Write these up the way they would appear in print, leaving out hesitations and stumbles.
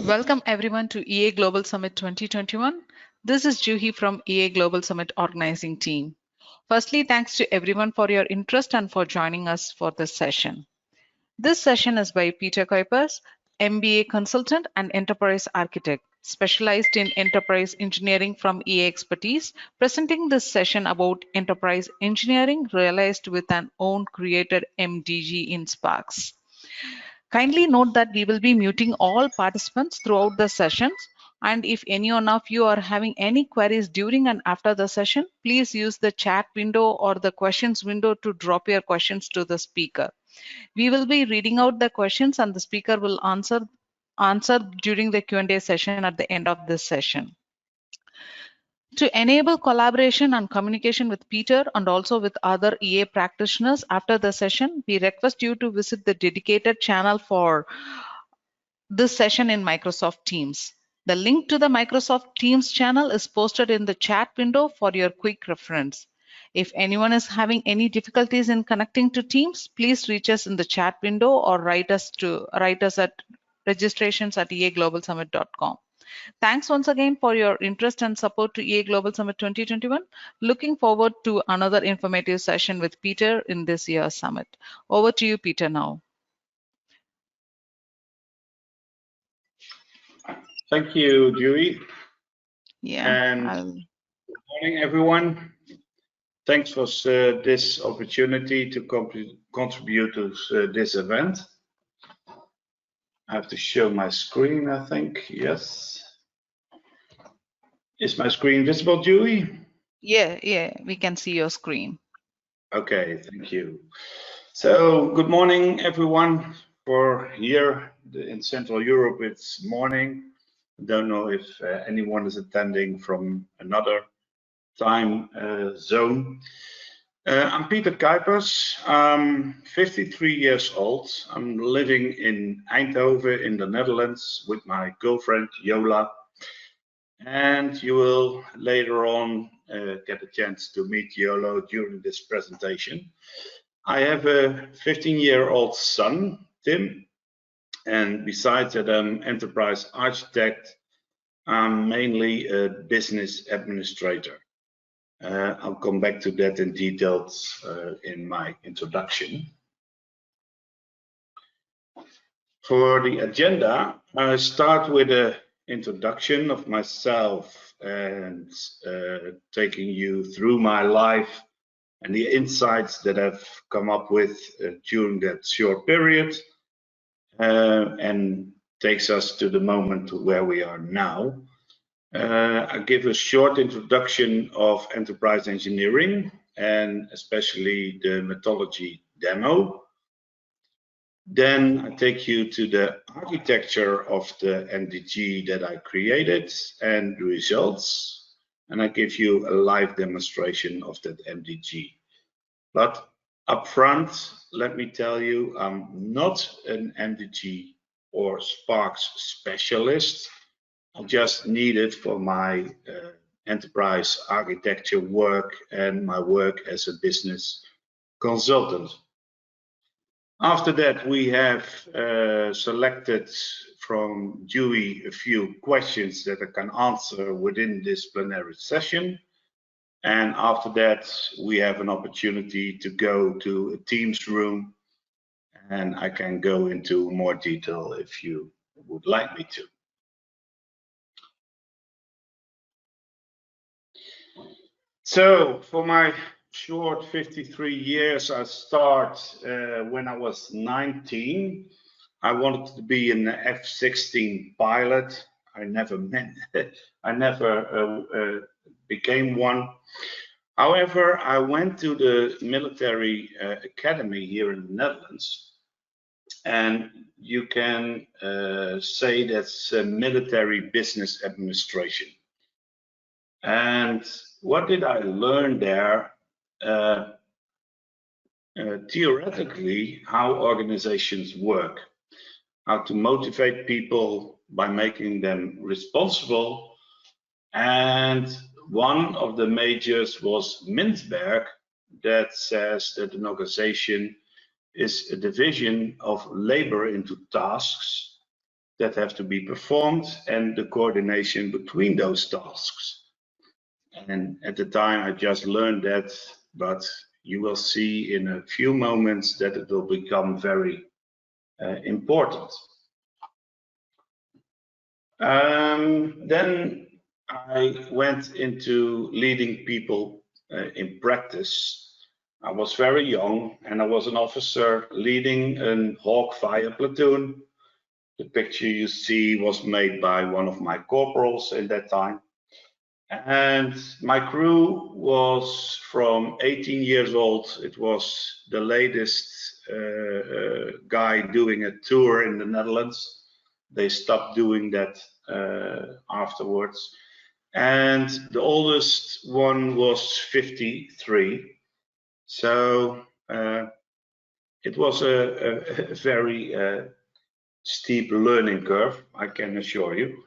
Welcome everyone to EA Global Summit 2021. This is Juhi from EA Global Summit organizing team. Firstly, thanks to everyone for your interest and for joining us for this session. This session is by Peter Kuipers, MBA consultant and enterprise architect, specialized in enterprise engineering from EA Expertise, presenting this session about enterprise engineering realized with an own created MDG in Sparx. Kindly note that we will be muting all participants throughout the sessions, and if any one of you are having any queries during and after the session, please use the chat window or the questions window to drop your questions to the speaker. We will be reading out the questions and the speaker will answer during the Q&A session at the end of this session. To enable collaboration and communication with Peter and also with other EA practitioners after the session, we request you to visit the dedicated channel for this session in Microsoft Teams. The link to the Microsoft Teams channel is posted in the chat window for your quick reference. If anyone is having any difficulties in connecting to Teams, please reach us in the chat window or write us at registrations@eaglobalsummit.com. Thanks once again for your interest and support to EA Global Summit 2021. Looking forward to another informative session with Peter in this year's summit. Over to you, Peter, now. Thank you, Dewey. Yeah. And good morning, everyone. Thanks for this opportunity to contribute to this event. I have to show my screen, I think. Yes. Is my screen visible, Dewey? Yeah, we can see your screen. Okay, thank you. So, good morning, everyone. For here in Central Europe, it's morning. I don't know if anyone is attending from another time zone. I'm Peter Kuipers. I'm 53 years old. I'm living in Eindhoven in the Netherlands with my girlfriend Yola. And you will later on get a chance to meet Yola during this presentation. I have a 15-year-old son, Tim, and besides that, I'm enterprise architect. I'm mainly a business administrator. I'll come back to that in details in my introduction. For the agenda, I start with an introduction of myself and taking you through my life and the insights that I've come up with during that short period, and takes us to the moment where we are now. I give a short introduction of enterprise engineering and especially the methodology demo. Then I take you to the architecture of the MDG that I created and the results, and I give you a live demonstration of that MDG. But up front, let me tell you, I'm not an MDG or Sparx specialist. I just need it for my enterprise architecture work and my work as a business consultant. After that, we have selected from Dewey a few questions that I can answer within this plenary session. And after that, we have an opportunity to go to a Teams room, and I can go into more detail if you would like me to. So for my short 53 years, I start when I was 19. I wanted to be an F-16 pilot. I never became one. However, I went to the military academy here in the Netherlands, and you can say that's military business administration. And what did I learn there? Theoretically, how organizations work, how to motivate people by making them responsible. And one of the majors was Mintzberg, that says that an organization is a division of labor into tasks that have to be performed and the coordination between those tasks. And at the time I just learned that, but you will see in a few moments that it will become very important. Then I went into leading people in practice. I was very young and I was an officer leading a Hawk fire platoon. The picture you see was made by one of my corporals in that time. And my crew was from 18 years old. It was the latest guy doing a tour in the Netherlands. They stopped doing that afterwards. And the oldest one was 53. So it was a very steep learning curve, I can assure you.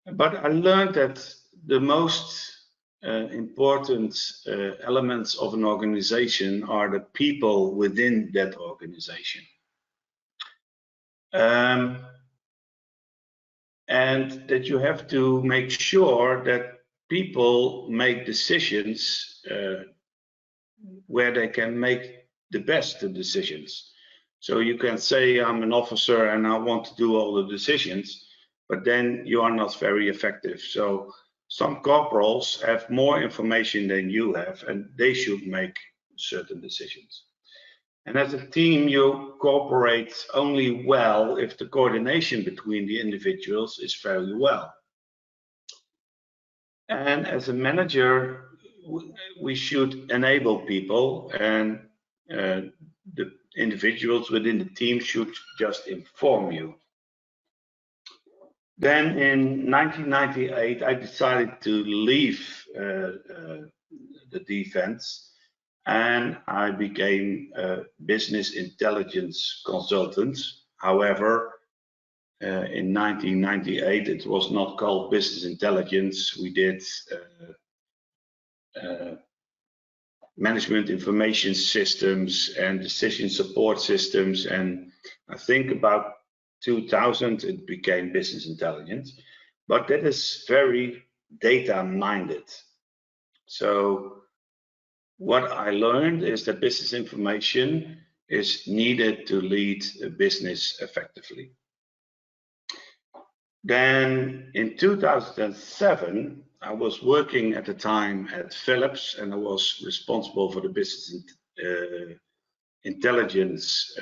But I learned that the most important elements of an organization are the people within that organization. And that you have to make sure that people make decisions where they can make the best decisions. So you can say, I'm an officer and I want to do all the decisions, but then you are not very effective. So some corporals have more information than you have, and they should make certain decisions. And as a team, you cooperate only well if the coordination between the individuals is very well. And as a manager, we should enable people, and the individuals within the team should just inform you. Then in 1998, I decided to leave the defense, and I became a business intelligence consultant. However, in 1998, it was not called business intelligence. We did management information systems and decision support systems, and I think about 2000 it became business intelligence, but that is very data minded. So what I learned is that business information is needed to lead a business effectively. Then in 2007, I was working at the time at Philips, and I was responsible for the business intelligence.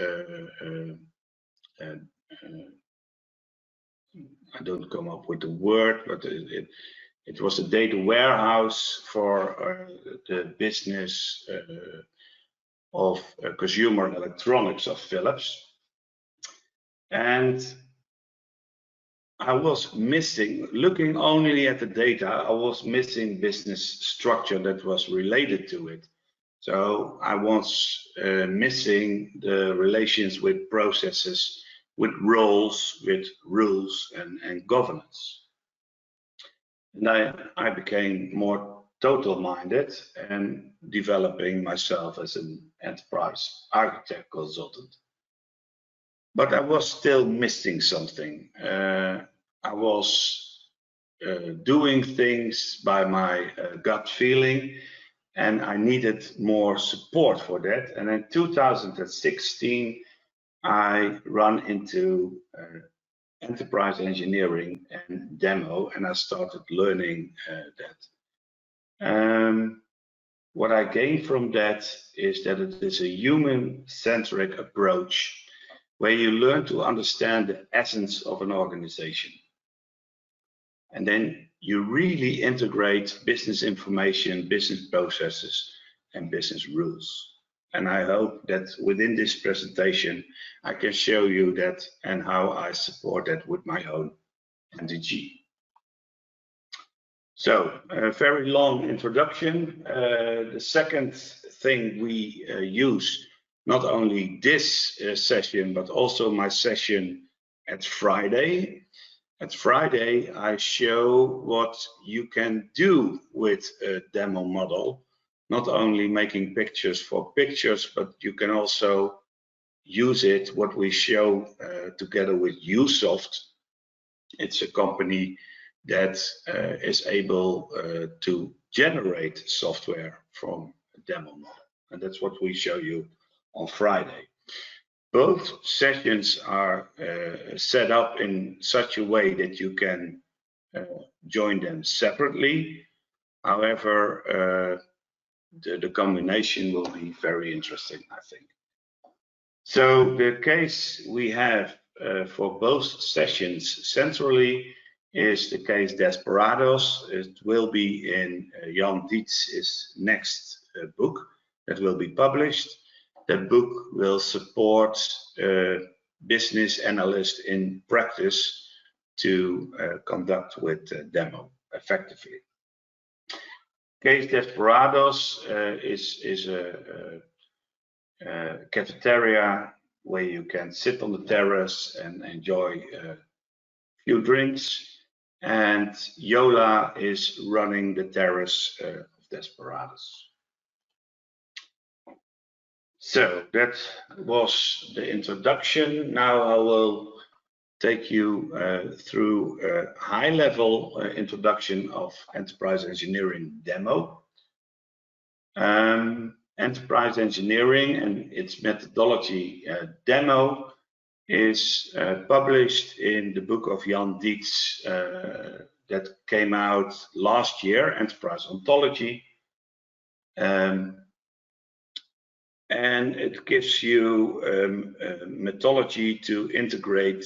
I don't come up with the word, but it was a data warehouse for the business of consumer electronics of Philips. And I was missing, looking only at the data, I was missing business structure that was related to it. So I was missing the relations with processes, with roles, with rules and governance. And I became more total-minded and developing myself as an enterprise architect consultant. But I was still missing something. I was doing things by my gut feeling, and I needed more support for that. And in 2016, I run into enterprise engineering and demo, and I started learning that. What I gained from that is that it is a human-centric approach where you learn to understand the essence of an organization. And then you really integrate business information, business processes, and business rules. And I hope that within this presentation, I can show you that and how I support that with my own MDG. So a very long introduction. The second thing we use, not only this session, but also my session at Friday. At Friday, I show what you can do with a demo model, not only making pictures for pictures, but you can also use it, what we show together with Usoft, It's a company that is able to generate software from a demo model. And that's what we show you on Friday. Both sessions are set up in such a way that you can join them separately. However, the combination will be very interesting, I think. So the case we have for both sessions centrally is the case Desperados. It will be in Jan Dietz's next book that will be published. That book will support business analysts in practice to conduct with demo effectively. Case Desperados is a cafeteria where you can sit on the terrace and enjoy a few drinks. And Yola is running the terrace of Desperados. So that was the introduction. Now I will take you through a high-level introduction of enterprise engineering demo. Enterprise engineering and its methodology demo is published in the book of Jan Dietz that came out last year, Enterprise Ontology. And it gives you a methodology to integrate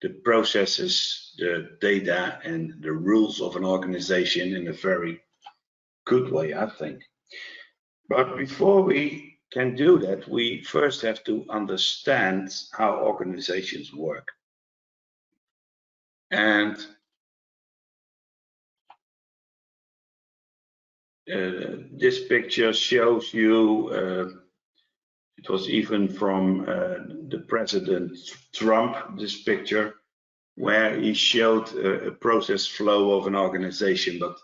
the processes, the data, and the rules of an organization in a very good way, I think. But before we can do that, we first have to understand how organizations work. And this picture shows you, it was even from the President Trump, this picture, where he showed a process flow of an organization, but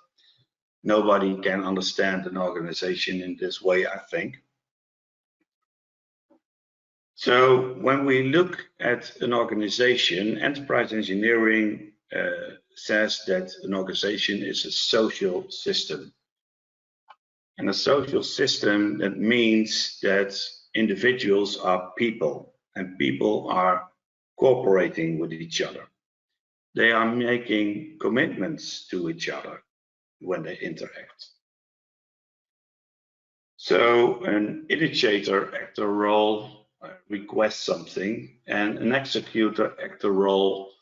nobody can understand an organization in this way, I think. So when we look at an organization, enterprise engineering says that an organization is a social system. And a social system, that means that individuals are people, and people are cooperating with each other. They are making commitments to each other when they interact. So an initiator actor role requests something, and an executor actor role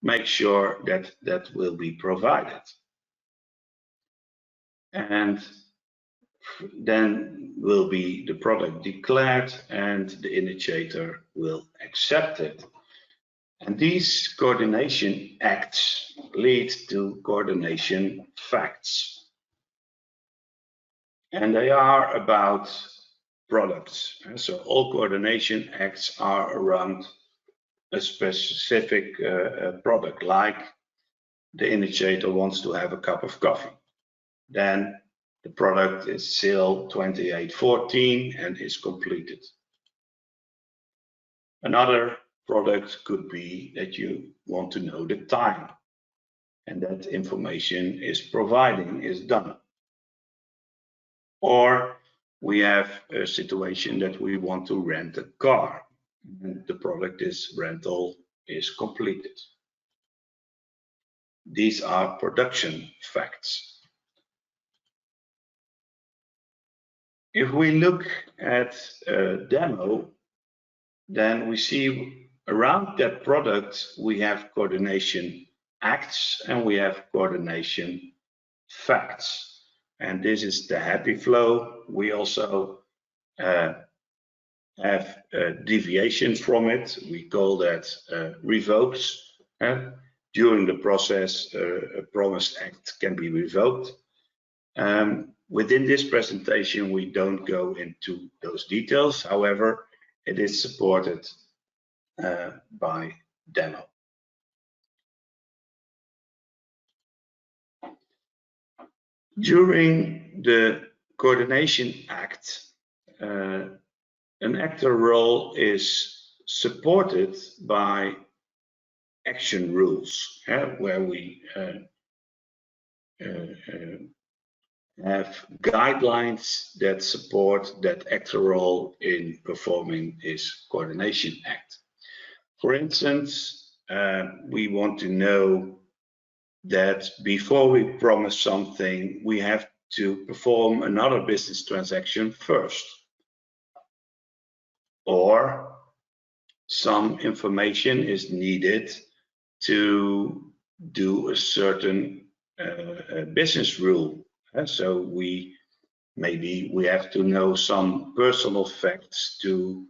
makes sure that that will be provided. And then will be the product declared, and the initiator will accept it. And these coordination acts lead to coordination facts. And they are about products. So all coordination acts are around a specific product, like the initiator wants to have a cup of coffee. Then the product is SIL 2814 and is completed. Another product could be that you want to know the time, and that information is done. Or we have a situation that we want to rent a car, and the product rental is completed. These are production facts. If we look at a demo, then we see around that product we have coordination acts and we have coordination facts. And this is the happy flow. We also have deviations from it. We call that revokes. During the process, a promised act can be revoked. Within this presentation, we don't go into those details. However, it is supported by demo. During the coordination act, an actor role is supported by action rules, where we have guidelines that support that actor role in performing this coordination act. For instance, we want to know that before we promise something, we have to perform another business transaction first. Or some information is needed to do a certain business rule. So maybe we have to know some personal facts to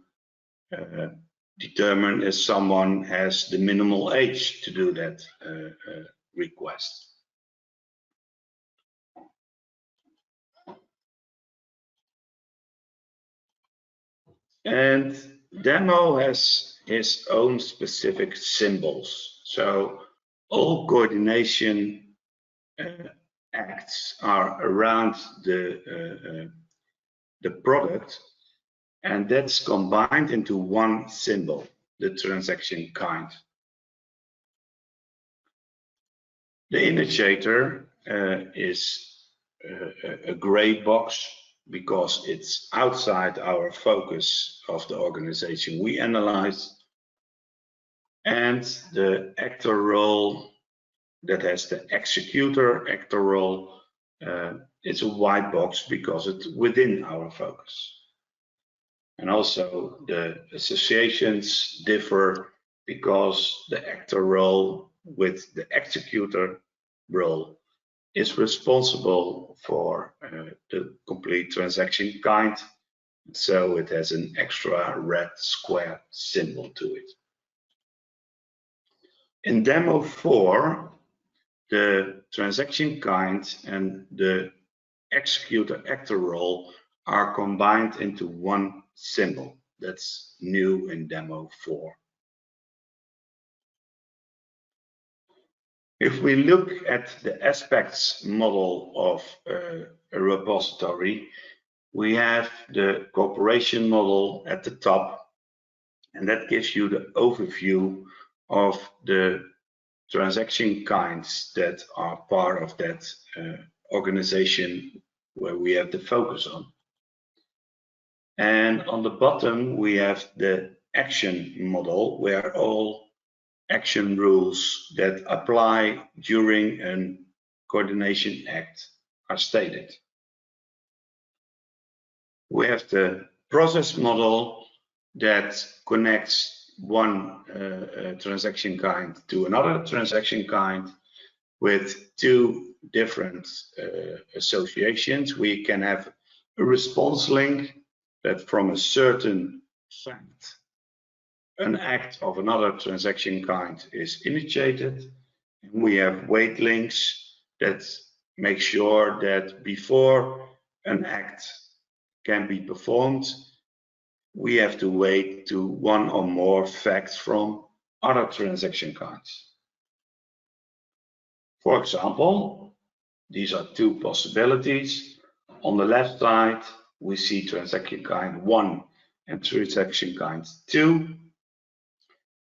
determine if someone has the minimal age to do that request. And demo has his own specific symbols. So all coordination acts are around the product, and that's combined into one symbol, the transaction kind. The initiator is a gray box because it's outside our focus of the organization we analyze. And the actor role that has the executor actor role, it's a white box because it's within our focus. And also the associations differ because the actor role with the executor role is responsible for the complete transaction kind. So it has an extra red square symbol to it. In demo 4, the transaction kind and the executor actor role are combined into one symbol. That's new in demo 4. If we look at the aspects model of a repository, we have the cooperation model at the top, and that gives you the overview of the transaction kinds that are part of that organization where we have the focus on. And on the bottom, we have the action model where all action rules that apply during a coordination act are stated. We have the process model that connects one transaction kind to another transaction kind with two different associations. We can have a response link that from a certain fact an act of another transaction kind is initiated. And we have wait links that make sure that before an act can be performed, we have to wait to one or more facts from other transaction kinds. For example, these are two possibilities. On the left side, we see transaction kind 1 and transaction kind 2.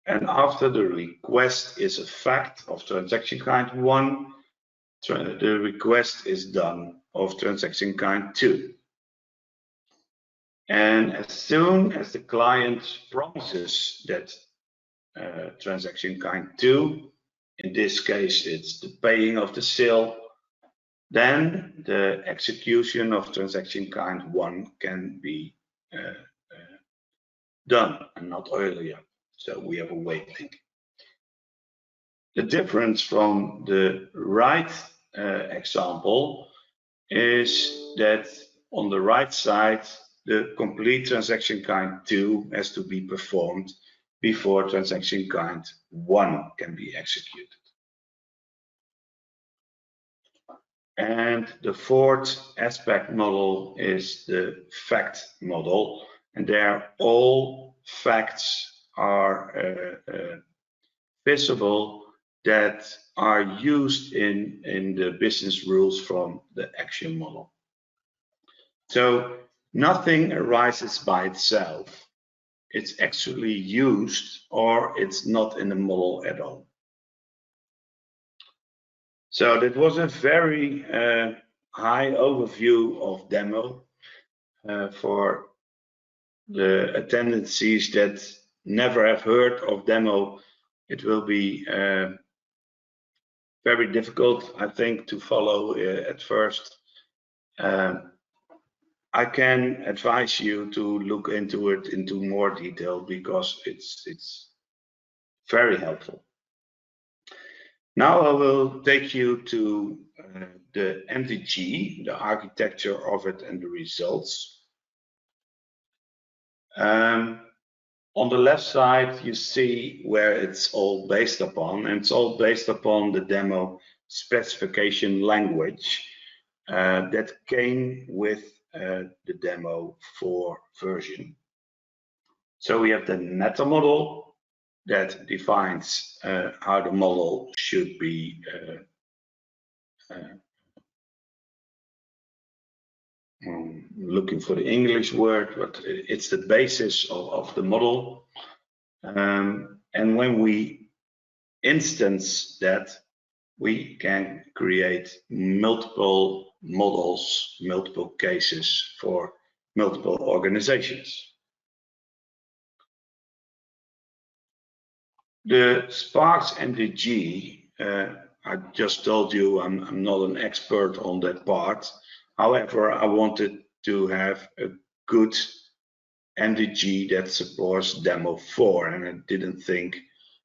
And after the request is a fact of transaction kind 1, the request is done of transaction kind 2. And as soon as the client promises that transaction kind 2, in this case it's the paying of the sale, then the execution of transaction kind 1 can be done and not earlier. So we have a wait link. The difference from the right example is that on the right side, the complete transaction kind 2 has to be performed before transaction kind 1 can be executed. And the fourth aspect model is the fact model, and there all facts are visible that are used in the business rules from the action model. So nothing arises by itself. It's actually used or it's not in the model at all. So that was a very high overview of demo for the attendances that never have heard of demo. It will be very difficult, I think, to follow at first. I can advise you to look into it into more detail because it's very helpful. Now I will take you to the MDG, the architecture of it and the results. On the left side, you see where it's all based upon, and it's all based upon the demo specification language that came with the demo 4 version. So we have the meta model that defines how the model should be looking for the English word, but it's the basis of the model. And when we instance that, we can create multiple models, multiple cases for multiple organizations. The Sparx MDG, I just told you I'm not an expert on that part. However, I wanted to have a good MDG that supports demo 4, and I didn't think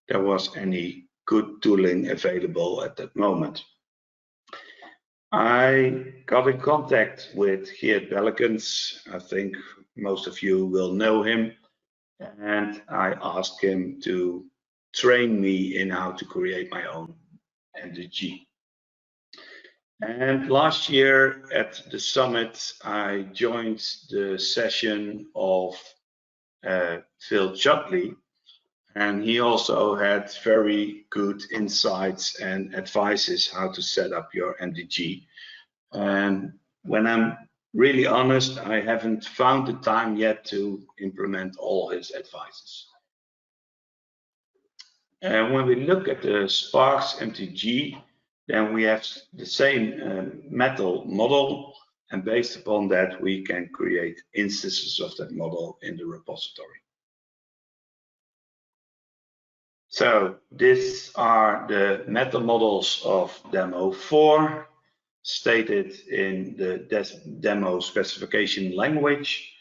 there was any good tooling available at that moment. I got in contact with Geert Belkens. I think most of you will know him, and I asked him to train me in how to create my own MDG. And last year at the summit, I joined the session of Phil Chutley, and he also had very good insights and advices how to set up your MDG. And when I'm really honest, I haven't found the time yet to implement all his advices. And when we look at the Sparx MDG, then we have the same metal model, and based upon that, we can create instances of that model in the repository. So these are the meta models of demo 4, stated in the demo specification language.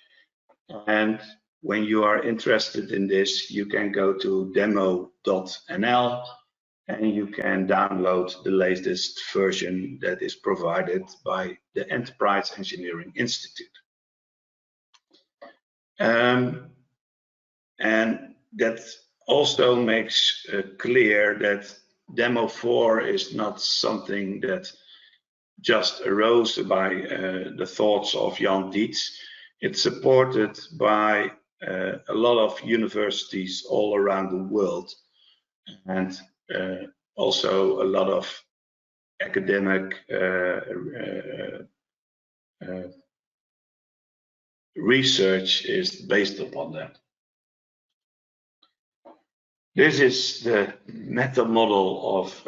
And when you are interested in this, you can go to demo.nl and you can download the latest version that is provided by the Enterprise Engineering Institute. And that also makes clear that demo 4 is not something that just arose by the thoughts of Jan Dietz. It's supported by a lot of universities all around the world, and also a lot of academic research is based upon that. This is the meta model of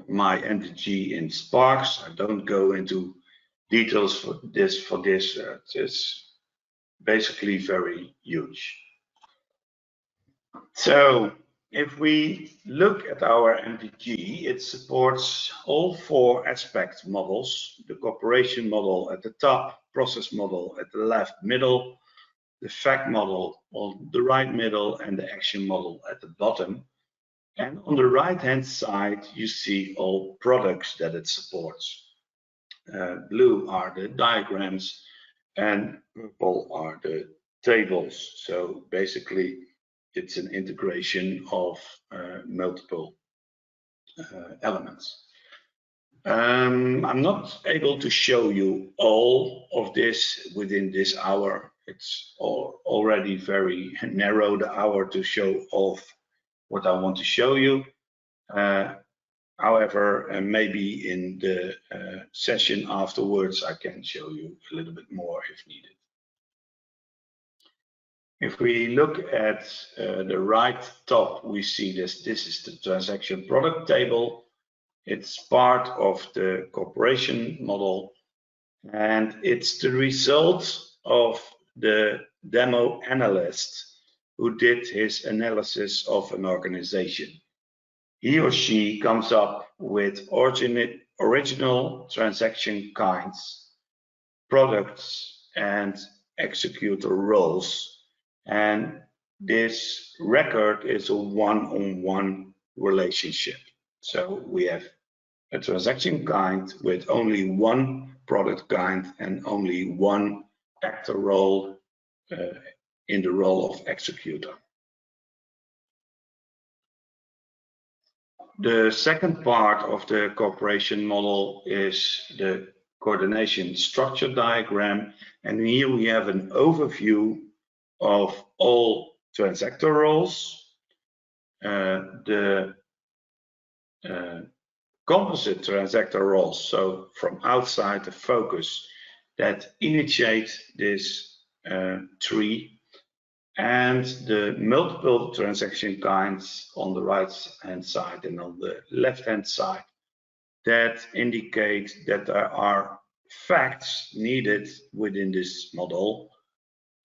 my MDG in Sparx. I don't go into details for this. It's basically very huge. So if we look at our MDG, it supports all 4 aspect models: the cooperation model at the top, process model at the left middle, the fact model on the right middle, and the action model at the bottom. And on the right hand side, you see all products that it supports. Blue are the diagrams and purple are the tables. So basically it's an integration of multiple elements. I'm not able to show you all of this within this hour. It's already very narrow, the hour, to show all of what I want to show you. However, maybe in the session afterwards, I can show you a little bit more if needed. If we look at the right top, we see this is the transaction product table. It's part of the cooperation model, and it's the result of the demo analyst who did his analysis of an organization. He or she comes up with original transaction kinds, products, and executor roles. And this record is a one-on-one relationship. So we have a transaction kind with only one product kind and only one actor role in the role of executor. The second part of the cooperation model is the coordination structure diagram, and here we have an overview of all transactor roles, the composite transactor roles, so from outside the focus, that initiate this tree, and the multiple transaction kinds on the right-hand side and on the left-hand side that indicate that there are facts needed within this model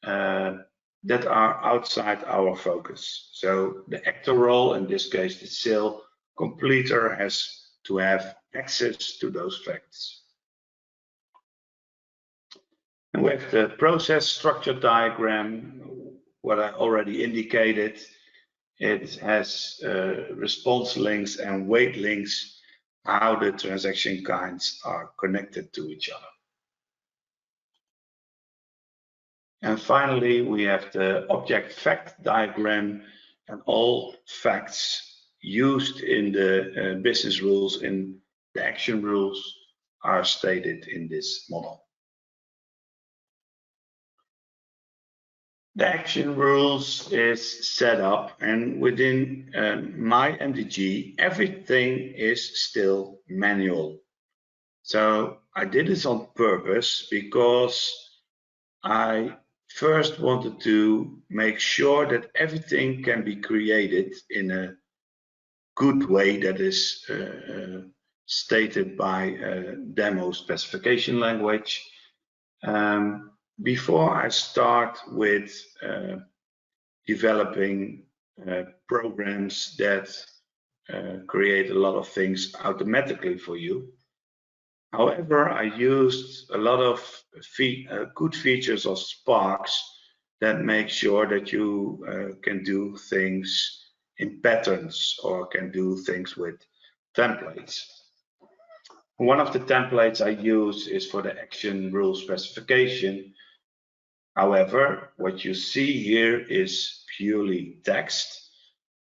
that are outside our focus. So the actor role, in this case the sale completer, has to have access to those facts. And with the process structure diagram, what I already indicated, it has response links and wait links, how the transaction kinds are connected to each other. And finally, we have the object fact diagram, and all facts used in the business rules, in the action rules, are stated in this model. The action rules is set up, and within my MDG, everything is still manual. So I did this on purpose because I first wanted to make sure that everything can be created in a good way that is stated by demo specification language. Before I start with developing programs that create a lot of things automatically for you. However, I used a lot of good features of Sparx that make sure that you can do things in patterns or can do things with templates. One of the templates I use is for the action rule specification. However, what you see here is purely text,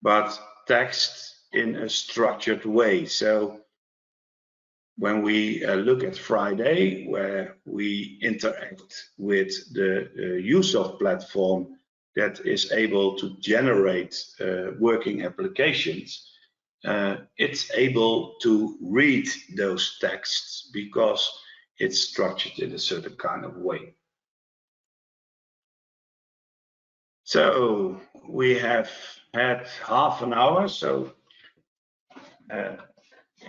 but text in a structured way. So when we look at Friday, where we interact with the use of platform that is able to generate working applications, it's able to read those texts because it's structured in a certain kind of way. So we have had half an hour, so I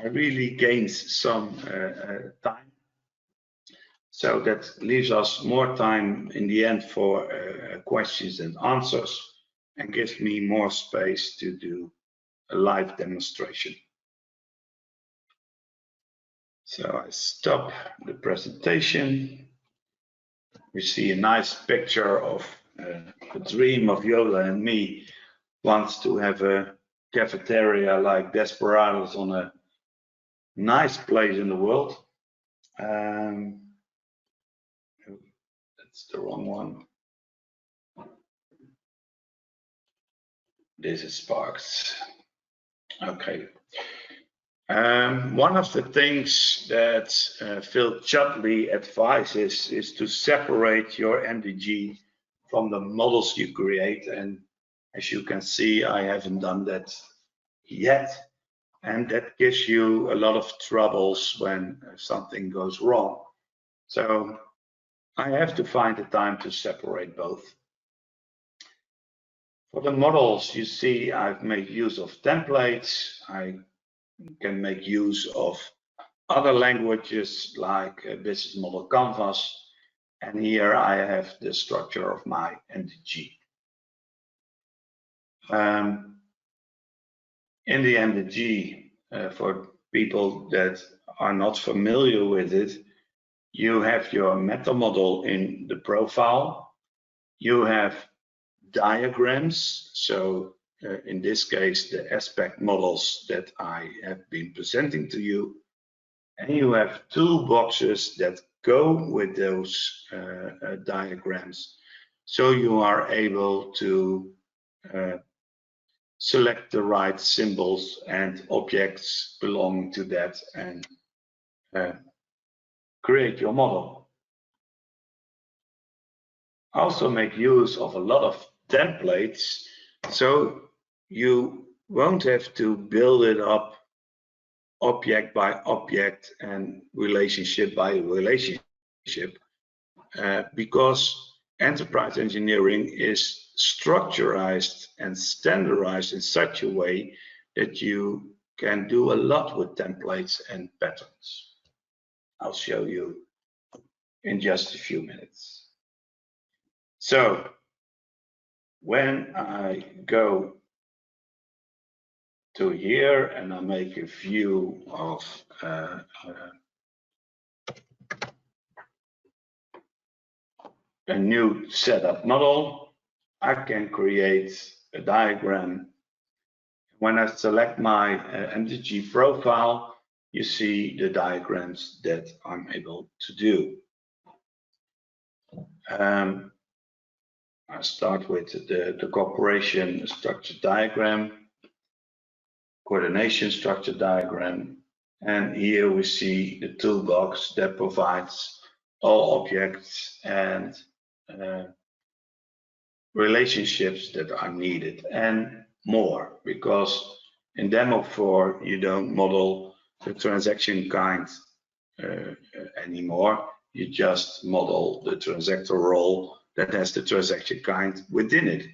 really gained some time. So that leaves us more time in the end for questions and answers, and gives me more space to do a live demonstration. So I stop the presentation. We see a nice picture of the dream of Yola and me wants to have a cafeteria like Desperados on a nice place in the world. That's the wrong one. This is Sparx. Okay. One of the things that Phil Chudley advises is to separate your MDG from the models you create. And as you can see, I haven't done that yet. And that gives you a lot of troubles when something goes wrong. So I have to find the time to separate both. For the models, you see I've made use of templates. I can make use of other languages like Business Model Canvas. And here I have the structure of my MDG. In the MDG, for people that are not familiar with it, you have your meta model in the profile. You have diagrams. So in this case, the aspect models that I have been presenting to you. And you have two boxes that go with those diagrams. So you are able to select the right symbols and objects belonging to that and create your model. Also make use of a lot of templates, so you won't have to build it up object by object and relationship by relationship, because enterprise engineering is structurized and standardized in such a way that you can do a lot with templates and patterns. I'll show you in just a few minutes. So when I go to here and I make a view of a new setup model, I can create a diagram. When I select my MDG profile, you see the diagrams that I'm able to do. I start with the cooperation structure diagram, coordination structure diagram, and here we see the toolbox that provides all objects and relationships that are needed and more, because in demo 4 you don't model the transaction kind anymore. You just model the transactor role that has the transaction kind within it.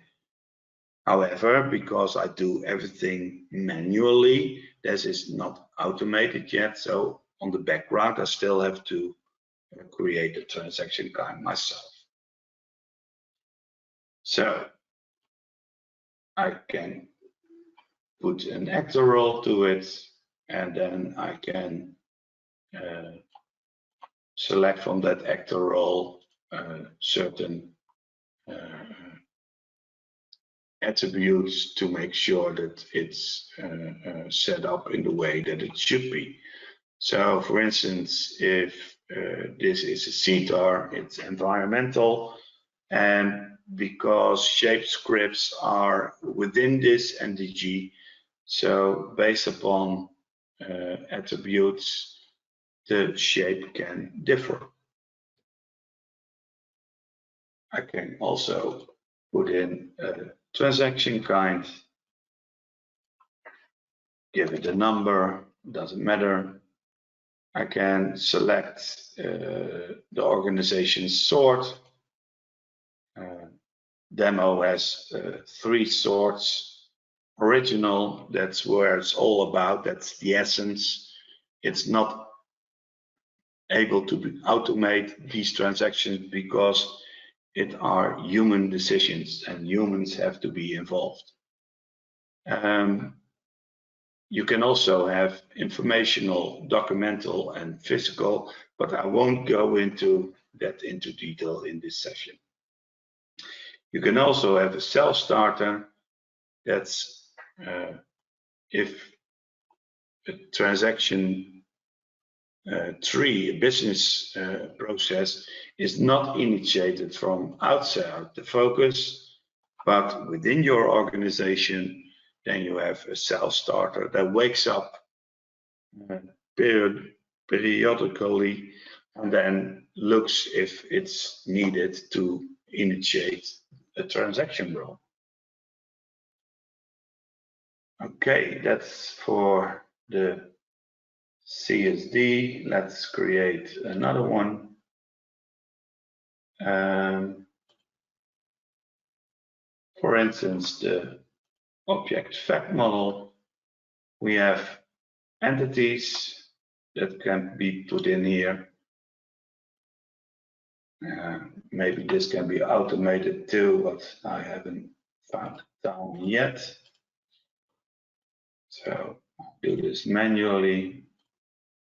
However, because I do everything manually, this is not automated yet, so on the background I still have to create a transaction kind myself. So I can put an actor role to it, and then I can select from that actor role certain attributes to make sure that it's set up in the way that it should be. So for instance, if this is a CTAR, it's environmental, and because shape scripts are within this MDG, so based upon attributes, the shape can differ. I can also put in a transaction kind, give it a number, doesn't matter. I can select the organization sort. Demo has 3 sorts. Original, that's where it's all about, that's the essence. It's not able to automate these transactions because it are human decisions and humans have to be involved. You can also have informational, documental, and physical, but I won't go into detail in this session. You can also have a self-starter. That's if a transaction tree, a business process, is not initiated from outside the focus, but within your organization, then you have a self-starter that wakes up periodically and then looks if it's needed to initiate a transaction role. Okay, that's for the CSD. Let's create another one. For instance, the object fact model. We have entities that can be put in here. Maybe this can be automated too, but I haven't found it down yet. So I'll do this manually.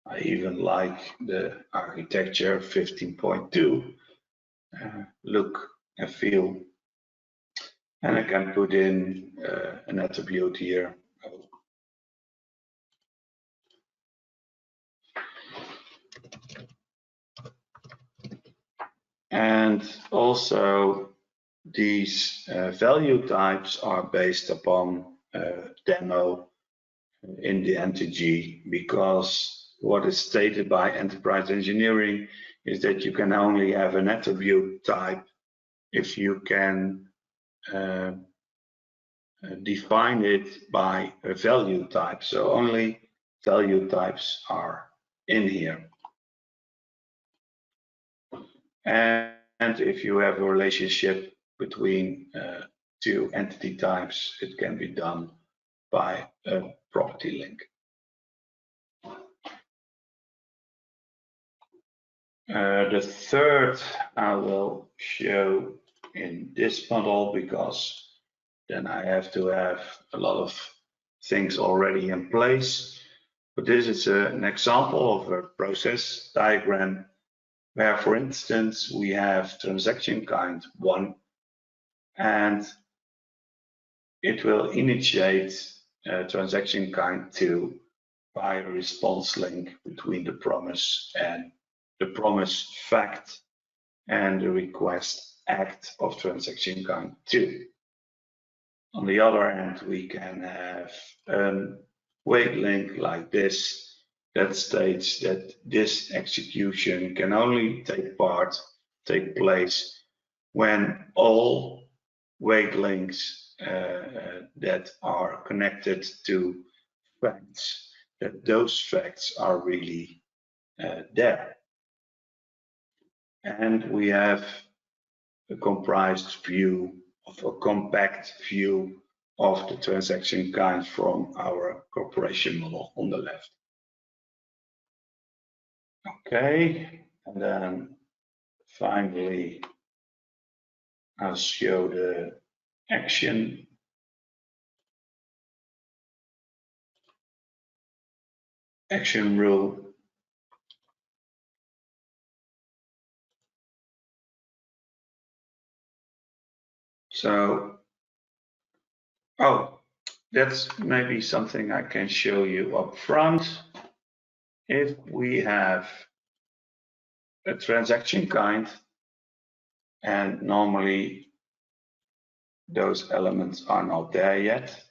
I even like the architecture 15.2 look and feel. And I can put in an attribute here. And also these value types are based upon demo in the MDG, because what is stated by enterprise engineering is that you can only have an attribute type if you can define it by a value type. So only value types are in here. And if you have a relationship between two entity types, it can be done by a property link. The third I will show in this model, because then I have to have a lot of things already in place. But this is an example of a process diagram where, for instance, we have transaction kind 1, and it will initiate transaction kind 2 by a response link between the promise and the promise fact and the request act of transaction kind 2. On the other hand, we can have a wait link like this that states that this execution can only take place when all wait links that are connected to facts, that those facts are really there. And we have a comprised view of a compact view of the transaction kind from our corporation model on the left. Okay, and then finally, I'll show the action rule. So, that's maybe something I can show you up front. If we have a transaction kind, and normally those elements are not there yet.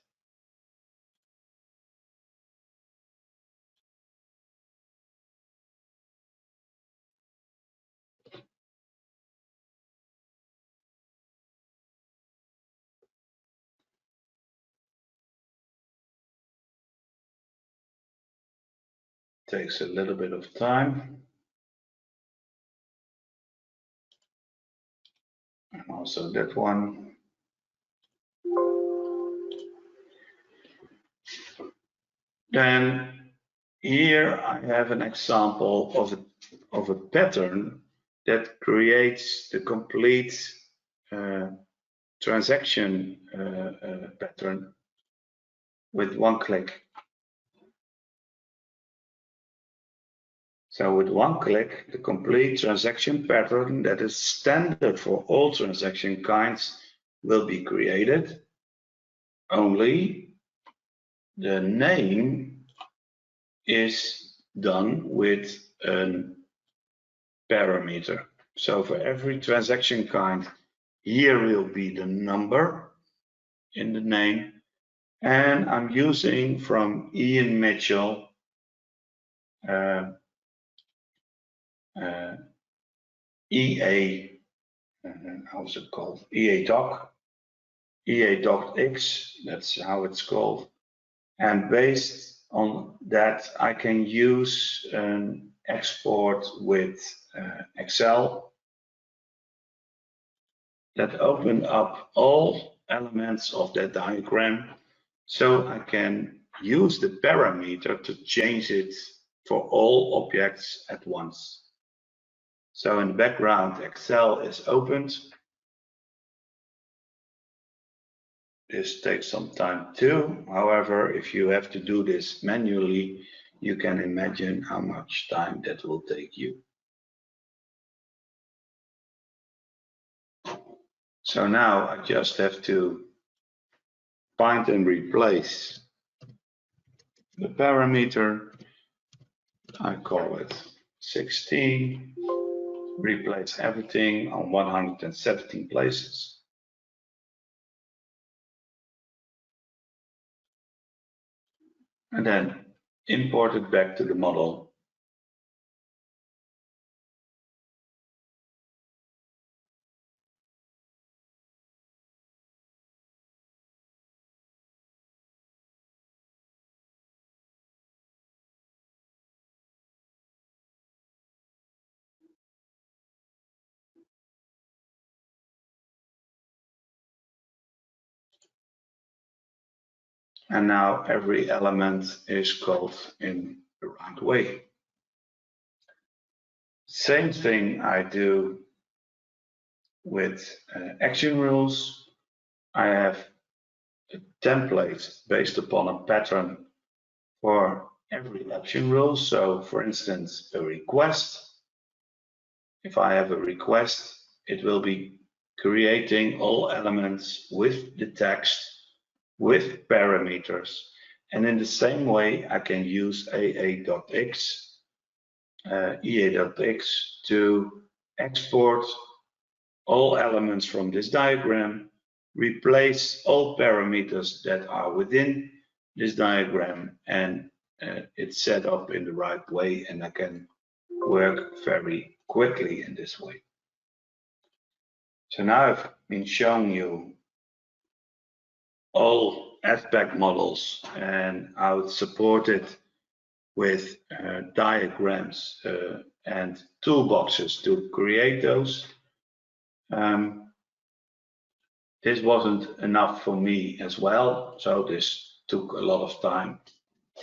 Takes a little bit of time. And also that one. Then here I have an example of a pattern that creates the complete transaction pattern with one click. So with one click, the complete transaction pattern that is standard for all transaction kinds will be created. Only the name is done with a parameter. So for every transaction kind, here will be the number in the name. And I'm using from Ian Mitchell EA, how's it called? EA doc, EA docx, that's how it's called. And based on that, I can use an export with Excel that open up all elements of that diagram, so I can use the parameter to change it for all objects at once. So in the background, Excel is opened. This takes some time too. However, if you have to do this manually, you can imagine how much time that will take you. So now I just have to find and replace the parameter. I call it 16. Replace everything on 117 places. And then import it back to the model. And now every element is called in the right way. Same thing I do with action rules. I have a template based upon a pattern for every action rule. So for instance, a request. If I have a request, it will be creating all elements with the text, with parameters. And in the same way, I can use ea.x, ea.x to export all elements from this diagram, replace all parameters that are within this diagram, and it's set up in the right way, and I can work very quickly in this way. So now I've been showing you all aspect models and how it's supported with diagrams and toolboxes to create those. This wasn't enough for me as well, so this took a lot of time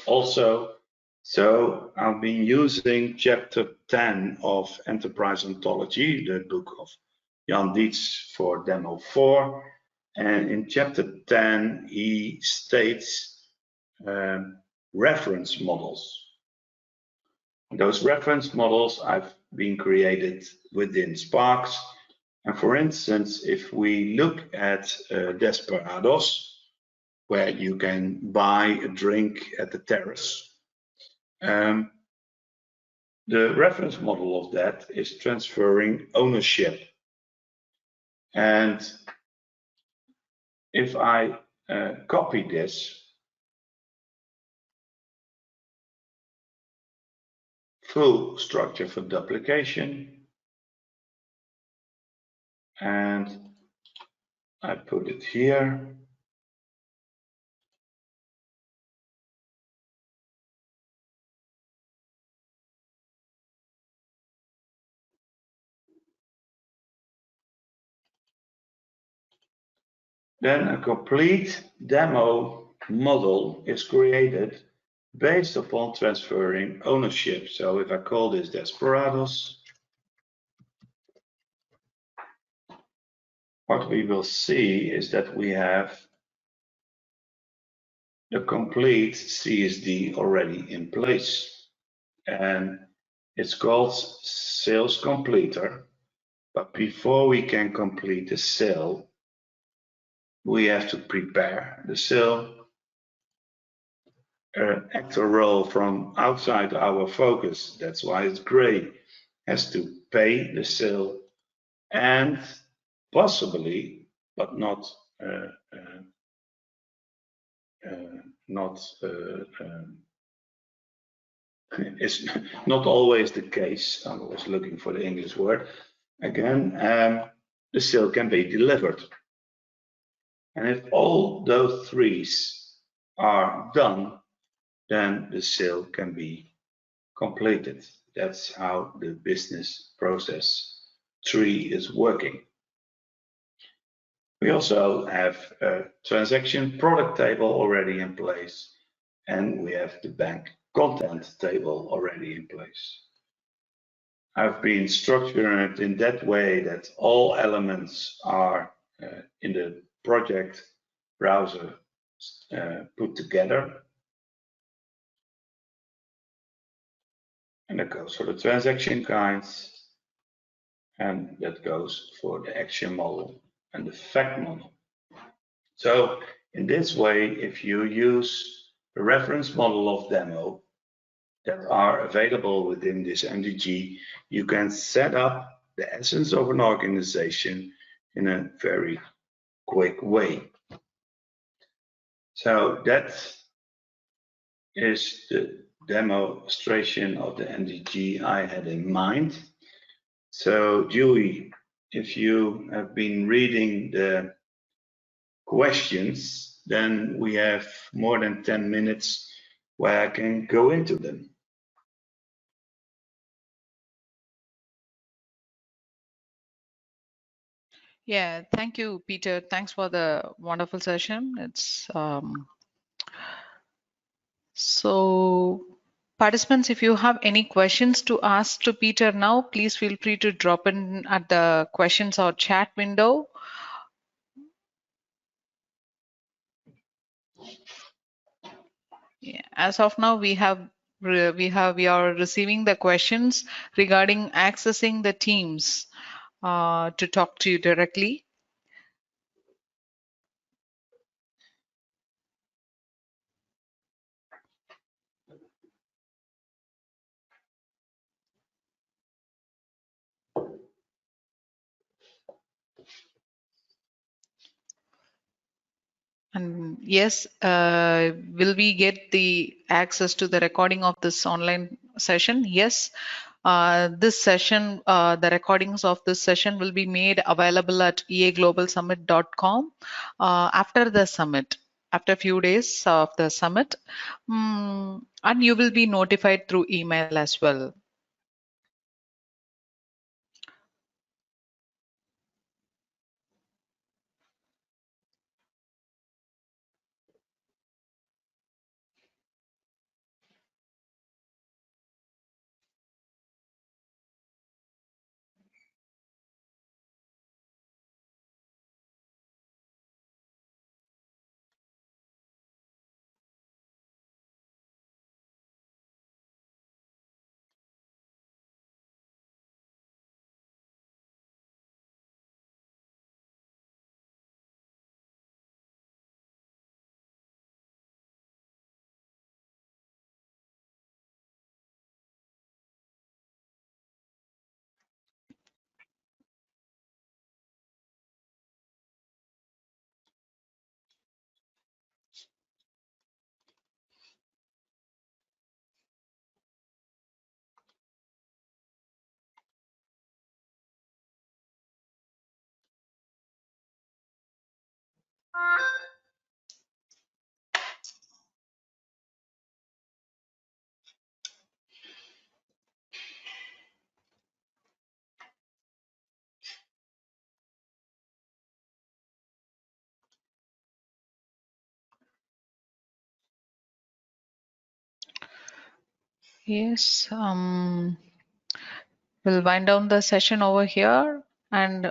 also. So I've been using chapter 10 of Enterprise Ontology, the book of Jan Dietz, for demo 4. And in chapter 10, he states reference models. Those reference models have been created within Sparx. And for instance, if we look at Desperados, where you can buy a drink at the terrace, the reference model of that is transferring ownership. And if I copy this, full structure for duplication, and I put it here. Then a complete demo model is created based upon transferring ownership. So if I call this Desperados, what we will see is that we have the complete CSD already in place. And it's called sales completer. But before we can complete the sale, we have to prepare the sale. Actor role from outside our focus, that's why it's gray, has to pay the sale, and possibly, but not it's not always the case. I was looking for the English word again. The sale can be delivered, and if all those threes are done, then the sale can be completed. That's how the business process tree is working. We also have a transaction product table already in place. and we have the bank content table already in place. I've been structuring it in that way that all elements are in the project browser put together. And that goes for the transaction kinds, and that goes for the action model and the fact model. So in this way, if you use the reference model of demo that are available within this MDG, you can set up the essence of an organization in a very quick way. So that is the demonstration of the MDG I had in mind. So Dewey, if you have been reading the questions, then we have more than 10 minutes where I can go into them. Yeah, thank you, Peter. Thanks for the wonderful session. It's so participants, if you have any questions to ask to Peter now, please feel free to drop in at the questions or chat window. Yeah, as of now, we are receiving the questions regarding accessing the teams to talk to you directly. And yes, will we get the access to the recording of this online session? Yes. This session, the recordings of this session will be made available at eaglobalsummit.com after the summit, after a few days of the summit. And you will be notified through email as well. Yes, we'll wind down the session over here, and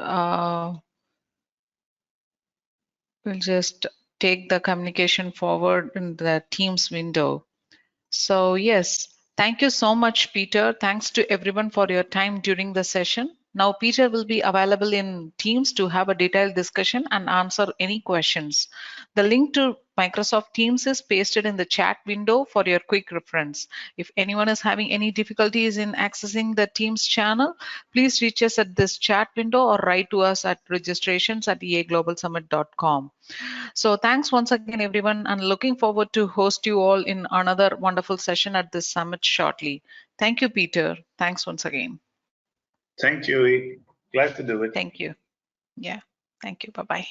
we'll just take the communication forward in the Teams window. So yes, thank you so much, Peter. Thanks to everyone for your time during the session. Now Peter will be available in Teams to have a detailed discussion and answer any questions. The link to Microsoft Teams is pasted in the chat window for your quick reference. If anyone is having any difficulties in accessing the Teams channel, please reach us at this chat window or write to us at registrations@eaglobalsummit.com. So thanks once again, everyone, and looking forward to host you all in another wonderful session at this summit shortly. Thank you, Peter. Thanks once again. Thank you. Glad to do it. Thank you. Yeah. Thank you. Bye-bye.